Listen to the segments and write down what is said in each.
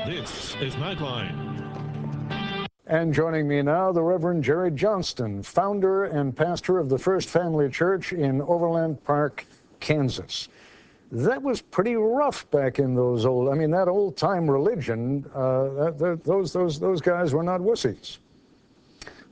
This is Nightline. And joining me now, the Reverend Jerry Johnston, founder and pastor of the First Family Church in Overland Park, Kansas. That was pretty rough back in those old, that old-time religion, those guys were not wussies.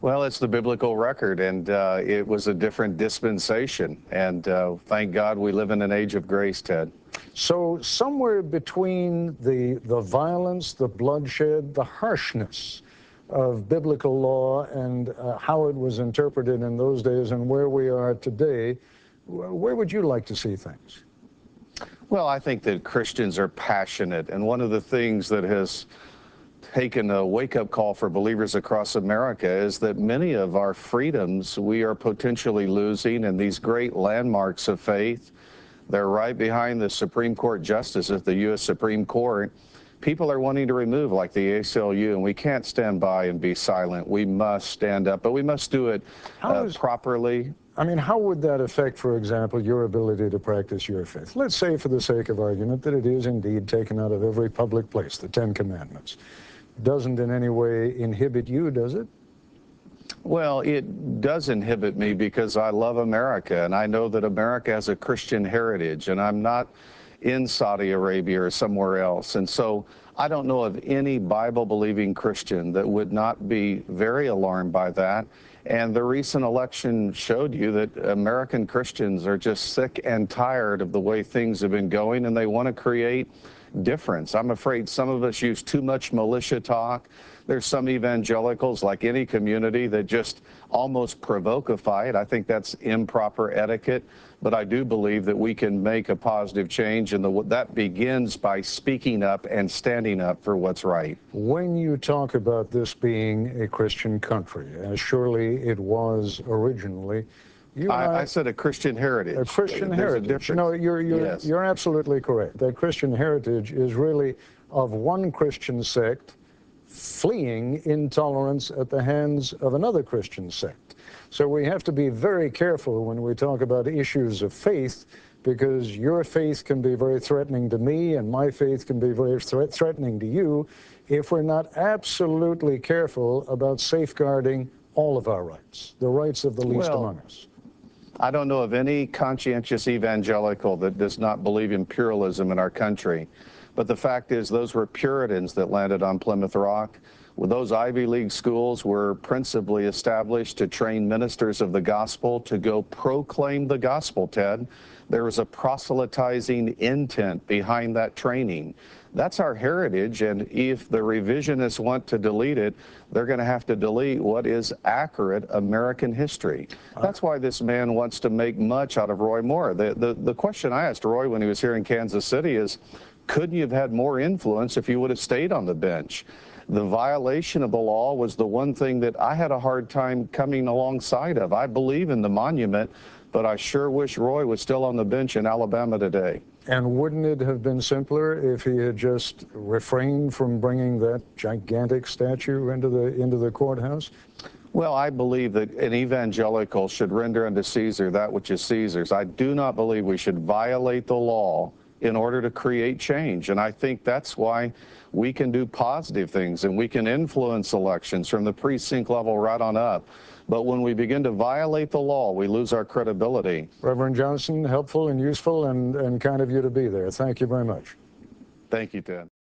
Well, it's the biblical record, and it was a different dispensation. And thank God we live in an age of grace, Ted. So somewhere between the violence, the bloodshed, the harshness of biblical law and how it was interpreted in those days and where we are today, where would you like to see things? Well, I think that Christians are passionate, and one of the things that has taken a wake-up call for believers across America is that many of our freedoms we are potentially losing, and these great landmarks of faith, they're right behind the Supreme Court justice at the U.S. Supreme Court. People are wanting to remove, like the ACLU, and we can't stand by and be silent. We must stand up, but we must do it properly. How would that affect, for example, your ability to practice your faith? Let's say, for the sake of argument, that it is indeed taken out of every public place, the Ten Commandments. Doesn't in any way inhibit you, does it? Well, it does inhibit me because I love America, and I know that America has a Christian heritage, and I'm not in Saudi Arabia or somewhere else. And so I don't know of any Bible-believing Christian that would not be very alarmed by that. And the recent election showed you that American Christians are just sick and tired of the way things have been going, and they want to create difference. I'm afraid some of us use too much militia talk. There's some evangelicals, like any community, that just almost provokify it. I think that's improper etiquette, but I do believe that we can make a positive change, and that begins by speaking up and standing up for what's right. When you talk about this being a Christian country, as surely it was originally, I said a Christian heritage. A Christian heritage. No, Yes. You're absolutely correct. That Christian heritage is really of one Christian sect fleeing intolerance at the hands of another Christian sect. So we have to be very careful when we talk about issues of faith, because your faith can be very threatening to me and my faith can be very threatening to you if we're not absolutely careful about safeguarding all of our rights, the rights of the least among us. I don't know of any conscientious evangelical that does not believe in pluralism in our country. But the fact is, those were Puritans that landed on Plymouth Rock. Well, those Ivy League schools were principally established to train ministers of the gospel to go proclaim the gospel, Ted. There was a proselytizing intent behind that training. That's our heritage, and if the revisionists want to delete it, they're going to have to delete what is accurate American history. That's why this man wants to make much out of Roy Moore. The question I asked Roy when he was here in Kansas City is, couldn't you have had more influence if you would have stayed on the bench? The violation of the law was the one thing that I had a hard time coming alongside of. I believe in the monument, but I sure wish Roy was still on the bench in Alabama today. And wouldn't it have been simpler if he had just refrained from bringing that gigantic statue into the courthouse? Well, I believe that an evangelical should render unto Caesar that which is Caesar's. I do not believe we should violate the law in order to create change. And I think that's why we can do positive things and we can influence elections from the precinct level right on up. But when we begin to violate the law, we lose our credibility. Reverend Johnson, helpful and useful and kind of you to be there. Thank you very much. Thank you, Ted.